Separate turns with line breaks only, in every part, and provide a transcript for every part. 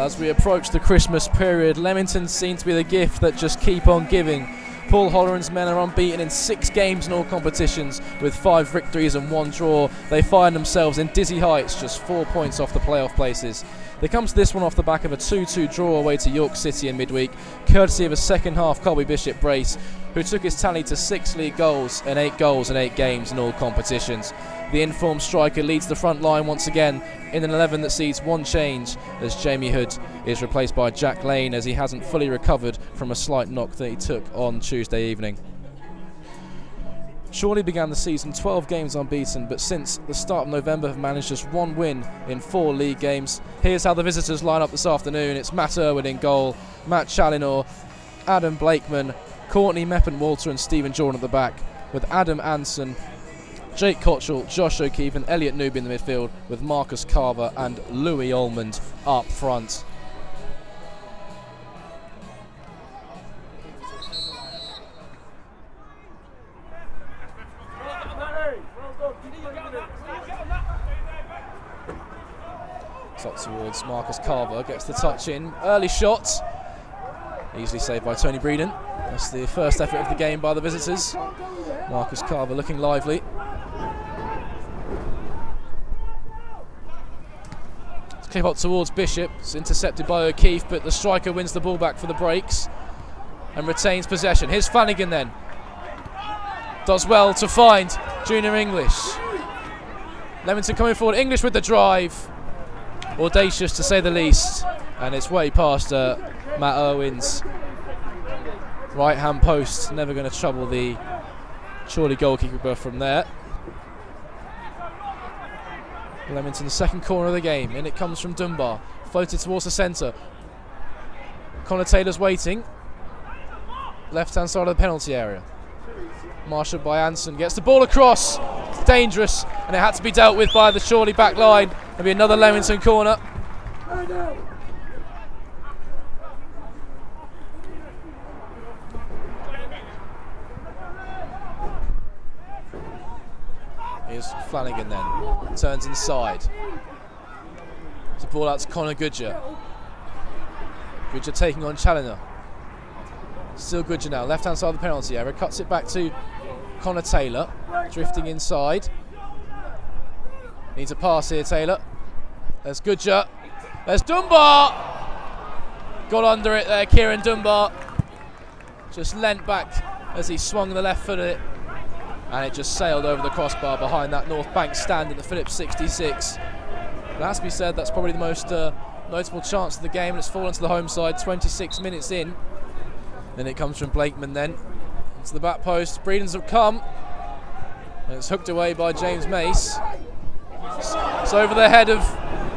As we approach the Christmas period, Leamington seem to be the gift that just keep on giving. Paul Holleran's men are unbeaten in 6 games in all competitions with 5 victories and 1 draw. They find themselves in dizzy heights, just 4 points off the playoff places. They come to this one off the back of a 2-2 draw away to York City in midweek, courtesy of a second half Colby Bishop brace, who took his tally to 6 league goals and 8 goals in 8 games in all competitions. The informed striker leads the front line once again in an 11 that sees 1 change, as Jamie Hood is replaced by Jack Lane, as he hasn't fully recovered from a slight knock that he took on Tuesday evening. Chorley began the season 12 games unbeaten, but since the start of November have managed just 1 win in 4 league games. Here's how the visitors line up this afternoon. It's Matt Irwin in goal, Matt Challinor, Adam Blakeman, Courtney Meppen-Walter and Stephen Jordan at the back, with Adam Anson, Jake Cotchell, Josh O'Keefe and Elliot Newby in the midfield, with Marcus Carver and Louis Almond up front. Top towards Marcus Carver, gets the touch in, early shot, easily saved by Tony Breeden. That's the first effort of the game by the visitors. Marcus Carver looking lively. Clip up towards Bishop, it's intercepted by O'Keefe, but the striker wins the ball back for the breaks and retains possession. Here's Flanagan then. Does well to find Junior English. Leamington coming forward, English with the drive. Audacious to say the least, and it's way past Matt Irwin's right hand post. Never going to trouble the Chorley goalkeeper from there. Leamington's second corner of the game, and it comes from Dunbar, floated towards the centre. Connor Taylor's waiting, left hand side of the penalty area. Marshalled by Anson, gets the ball across. It's dangerous, and it had to be dealt with by the Chorley back line. There'll be another Leamington corner. Here's Flanagan then, turns inside. It's a ball out to Connor Goodger. Goodger taking on Challoner. Still Goodger now, left hand side of the penalty area, cuts it back to Connor Taylor, drifting inside. Needs a pass here, Taylor. There's Goodger. There's Dunbar! Got under it there, Kieran Dunbar. Just leant back as he swung the left foot at it. And it just sailed over the crossbar behind that North Bank stand at the Phillips 66. It has to be said, that's probably the most notable chance of the game, and it's fallen to the home side 26 minutes in. Then it comes from Blakeman then, into the back post. Breedens have come, and it's hooked away by James Mace. It's over the head of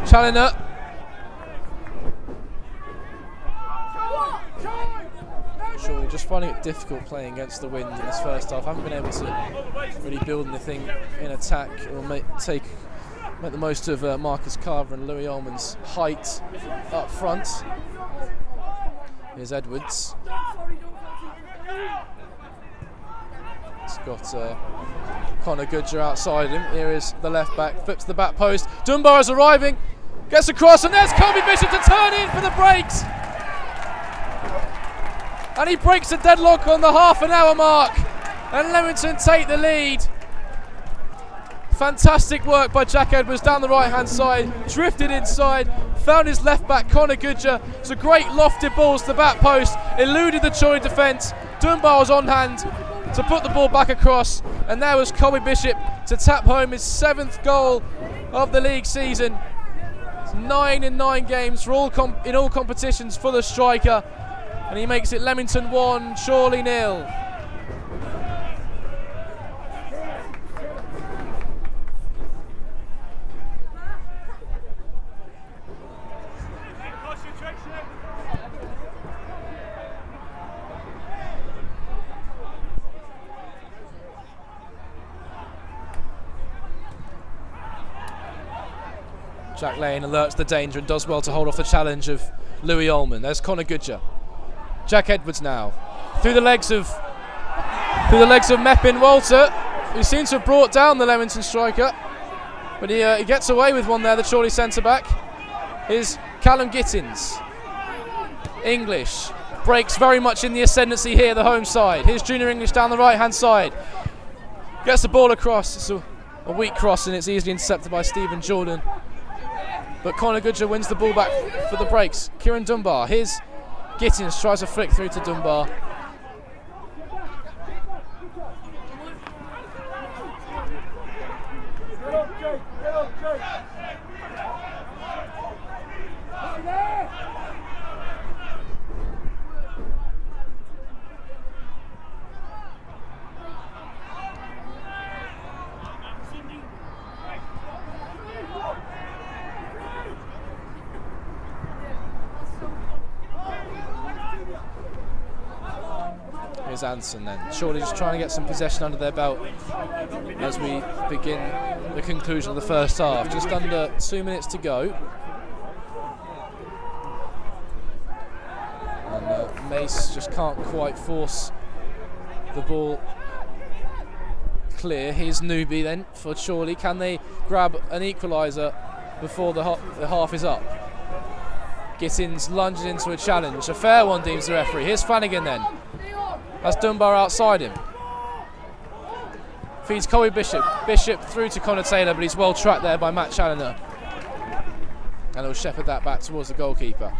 Challoner. Sure, just finding it difficult playing against the wind in this first half. Haven't been able to really build anything in attack or make the most of Marcus Carver and Louis Almond's height up front. Here's Edwards. It's got Connor Goodger outside him. Here is the left back, flips to the back post. Dunbar is arriving, gets across, and there's Colby Bishop to turn in for the breaks. And he breaks the deadlock on the half-an-hour mark, and Leamington take the lead. Fantastic work by Jack Edwards down the right-hand side, drifted inside, found his left-back Connor Goodger. It's a great lofted ball to the back post, eluded the Chorley defence. Dunbar was on hand to put the ball back across, and there was Colby Bishop to tap home his 7th goal of the league season. It's 9 in 9 games for in all competitions for the striker. And he makes it Leamington 1, Chorley 0. Jack Lane alerts the danger and does well to hold off the challenge of Louis Almond. There's Connor Goodger. Jack Edwards now through the legs of Meppen-Walter, who seems to have brought down the Leamington striker, but he gets away with one there, the Chorley centre back. Here's Callum Gittins. English breaks very much in the ascendancy here, the home side. Here's Junior English down the right-hand side. Gets the ball across. It's a weak cross and it's easily intercepted by Stephen Jordan. But Conor Goodger wins the ball back for the breaks. Kieran Dunbar. Here's Gittins, tries to flick through to Dunbar. Here's Anson then. Chorley just trying to get some possession under their belt as we begin the conclusion of the first half. Just under 2 minutes to go. And Mace just can't quite force the ball clear. Here's Newby then for Chorley. Can they grab an equaliser before the half is up? Gittins lunges into a challenge. A fair one, deems the referee. Here's Flanagan then. That's Dunbar outside him. Feeds Colby Bishop. Bishop through to Connor Taylor, but he's well tracked there by Matt Challoner. And he'll shepherd that back towards the goalkeeper.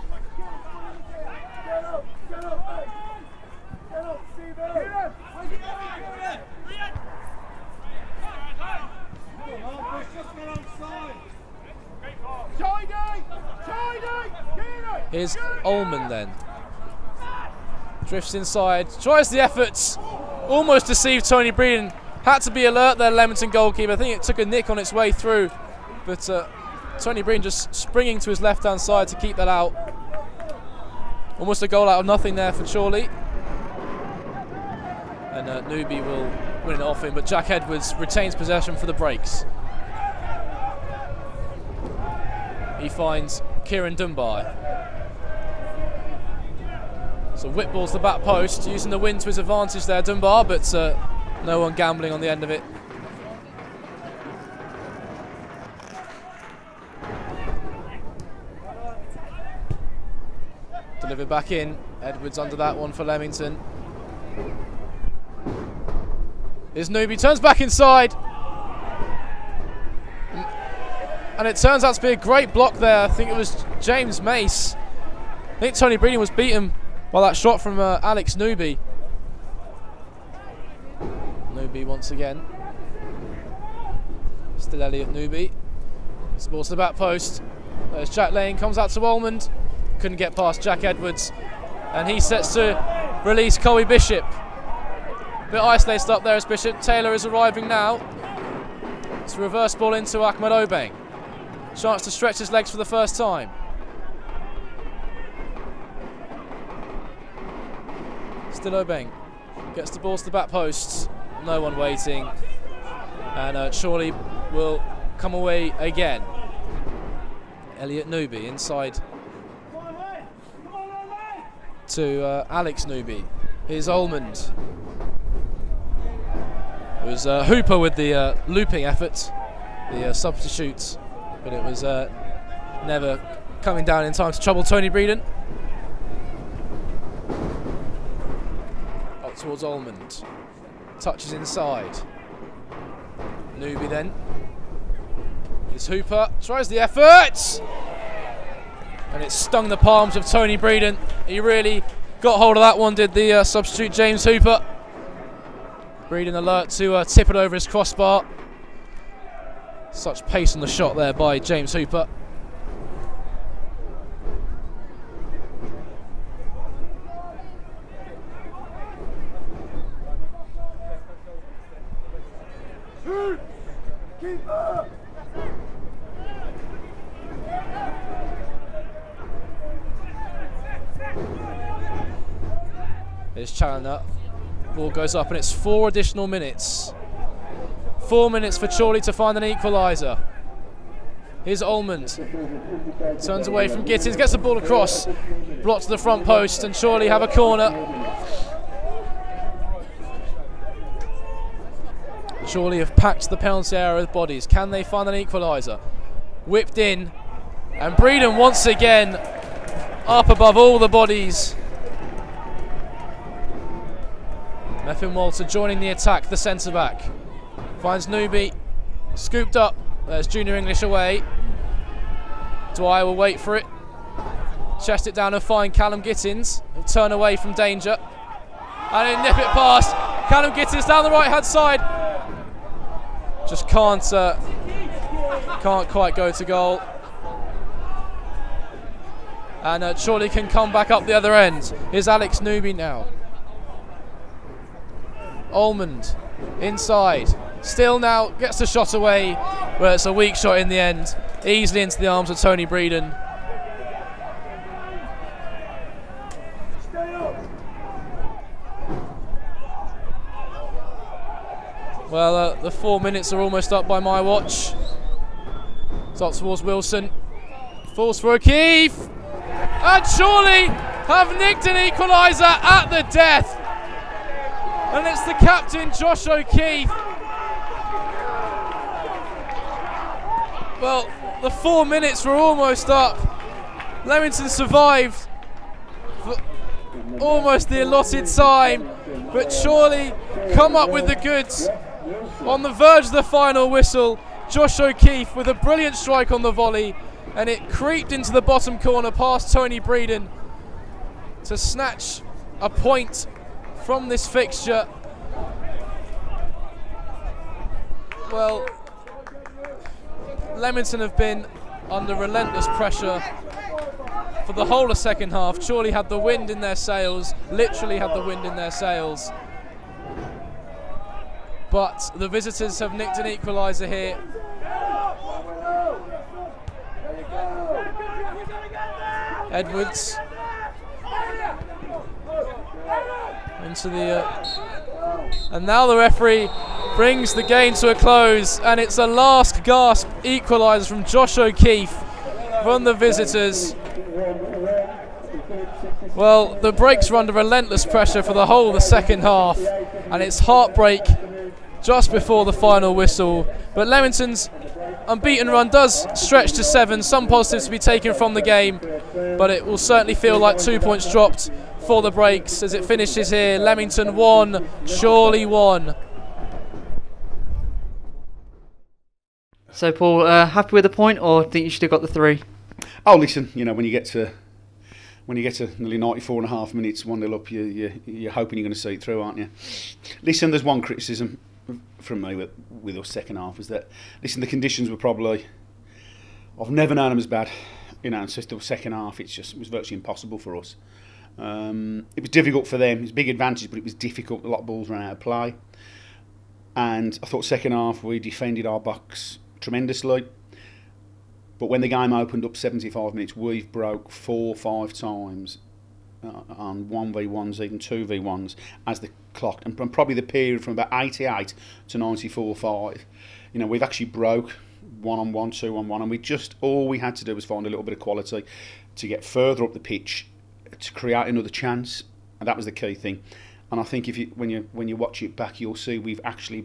Here's Ullman then. Drifts inside, tries the efforts, almost deceived Tony Breeden. Had to be alert there, Leamington goalkeeper. I think it took a nick on its way through, but Tony Breeden just springing to his left-hand side to keep that out. Almost a goal out of nothing there for Chorley. And Newby will win it off him, but Jack Edwards retains possession for the breaks. He finds Kieran Dunbar. So whip-balls the back post, using the wind to his advantage there, Dunbar, but no one gambling on the end of it. Delivered back in, Edwards under that one for Leamington. Here's Newby, turns back inside. And it turns out to be a great block there. I think it was James Mace. I think Tony Breeden was beaten by that shot from Alex Newby. Newby once again. Still Elliot Newby. This ball to the back post. There's Jack Lane, comes out to Almond. Couldn't get past Jack Edwards. And he sets to release Colby Bishop. A bit isolated up there as Bishop. Taylor is arriving now. It's a reverse ball into Ahmed Obeng. Chance to stretch his legs for the first time. Still Obeng. Gets the ball to the back posts. No one waiting. And Chorley will come away again. Elliot Newby inside to Alex Newby. Here's Almond. It was Hooper with the looping effort, the substitutes, but it was never coming down in time to trouble Tony Breeden. Up towards Almond. Touches inside. Newby then. Here's Hooper. Tries the effort! And it stung the palms of Tony Breeden. He really got hold of that one, did the substitute James Hooper. Breeden alert to tip it over his crossbar. Such pace on the shot there by James Hooper. There's Challoner. Ball goes up and it's 4 additional minutes. 4 minutes for Chorley to find an equaliser. Here's Almond. Turns away from Gittins, gets the ball across. Blocked to the front post and Chorley have a corner. Chorley have packed the penalty area with bodies. Can they find an equaliser? Whipped in And Breeden once again up above all the bodies. Meffin Walter joining the attack, the centre back. Finds Newby, scooped up. There's Junior English away. Dwyer will wait for it. Chest it down and find Callum Gittins. He'll turn away from danger. And he'll nip it past. Callum Gittins down the right hand side. Just can't quite go to goal. And Chorley can come back up the other end. Here's Alex Newby now. Almond inside. Still now gets the shot away, but it's a weak shot in the end. Easily into the arms of Tony Breeden. Well, the 4 minutes are almost up by my watch. It's up towards Wilson. Falls for O'Keefe. And Chorley have nicked an equaliser at the death. And it's the captain, Josh O'Keefe. Well, the 4 minutes were almost up. Leamington survived for almost the allotted time, but Chorley come up with the goods. On the verge of the final whistle, Josh O'Keefe with a brilliant strike on the volley, and it creeped into the bottom corner past Tony Breeden to snatch a point from this fixture. Well, Leamington have been under relentless pressure for the whole of second half. Chorley had the wind in their sails, literally had the wind in their sails. But the visitors have nicked an equaliser here. Edwards into the and now the referee brings the game to a close, and it's a last gasp equaliser from Josh O'Keefe from the visitors. Well, the Brakes were under relentless pressure for the whole of the second half, and it's heartbreak just before the final whistle. But Leamington's unbeaten run does stretch to 7. Some positives to be taken from the game, but it will certainly feel like 2 points dropped for the Brakes as it finishes here. Leamington 1, Chorley 1.
So Paul, happy with the point, or think you should have got the 3?
Oh, listen, you know, when you get to nearly 94.5 minutes, 1-0 up, you're hoping you're going to see it through, aren't you? Listen, there's one criticism from me with us second half, is that, listen, the conditions were probably, I've never known them as bad, you know, and so the second half, it was virtually impossible for us. It was difficult for them. It was a big advantage, but it was difficult. A lot of balls ran out of play, and I thought second half we defended our box tremendously. But when the game opened up 75 minutes, we've broke 4 or 5 times on 1v1s, even 2v1s, as the clock, and probably the period from about 88 to 94-5. You know, we've actually broke 1-on-1, 2-on-1, and all we had to do was find a little bit of quality to get further up the pitch, to create another chance, and that was the key thing. And I think when you watch it back, you'll see we've actually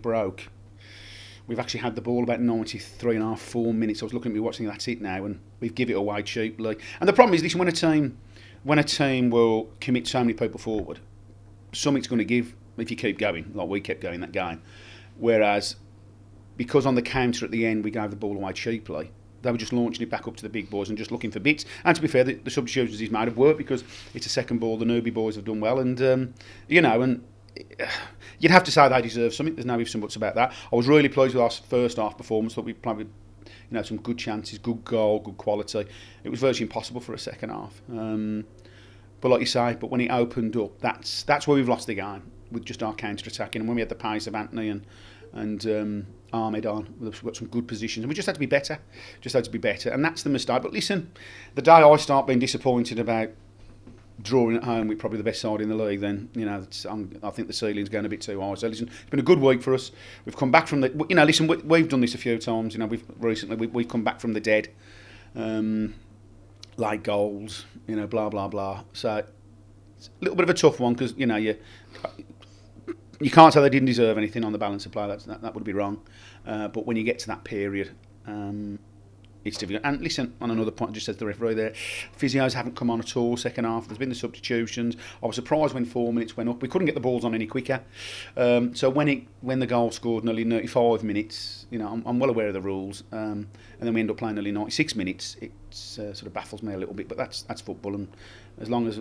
had the ball about 93.5, 4 minutes. I was looking at me watching, that's it now, and we've given it away cheaply. And the problem is, listen, when a team will commit so many people forward, something's going to give if you keep going, like we kept going that game. Whereas, because on the counter at the end we gave the ball away cheaply, they were just launching it back up to the big boys and just looking for bits. And to be fair, the substitutions he's made have worked, because it's a second ball. The newbie boys have done well, and you know, and you'd have to say they deserve something. There's no ifs and buts about that. I was really pleased with our first half performance. Thought we played with, you know, some good chances, good goal, good quality. It was virtually impossible for a second half. But like you say, but when it opened up, that's where we've lost the game, with just our counter attacking. And when we had the pace of Anthony and Ahmed on, we've got some good positions, and we just had to be better. And that's the mistake. But listen, the day I start being disappointed about drawing at home with probably the best side in the league, then, you know, I think the ceiling's going a bit too high. So listen, it's been a good week for us. We've come back from the, you know, listen, we've done this a few times. You know, we've come back from the dead, like goals, you know, blah blah blah. So it's a little bit of a tough one, because, you know, you can't say they didn't deserve anything on the balance of play. That would be wrong. But when you get to that period, you it's difficult. And listen, on another point, just says the referee there, physios haven't come on at all second half. There's been the substitutions. I was surprised when 4 minutes went up. We couldn't get the balls on any quicker. So when the goal scored nearly 95 minutes, you know, I'm well aware of the rules. And then we end up playing nearly 96 minutes. It sort of baffles me a little bit, but that's football. And as long as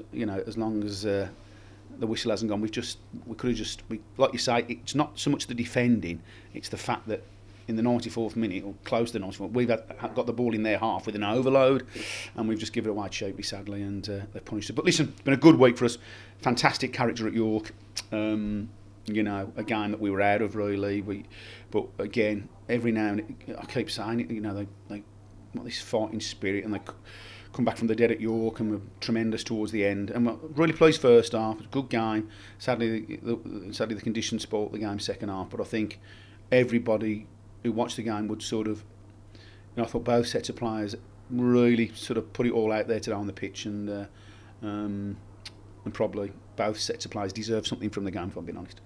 the whistle hasn't gone, we could have just, like you say, it's not so much the defending, it's the fact that in the 94th minute, or close to the 94th, we've got the ball in their half with an overload, and we've just given it away cheaply, sadly, and they've punished it. But listen, it's been a good week for us. Fantastic character at York. You know, a game that we were out of, really. But again, every now and then, I keep saying it, you know, they got this fighting spirit, and they come back from the dead at York, and were tremendous towards the end. And we're really pleased first half. It was a good game. Sadly, the conditions spoilt the game second half. But I think everybody who watched the game would sort of, you know, I thought both sets of players really sort of put it all out there today on the pitch, and probably both sets of players deserve something from the game, if I'm being honest.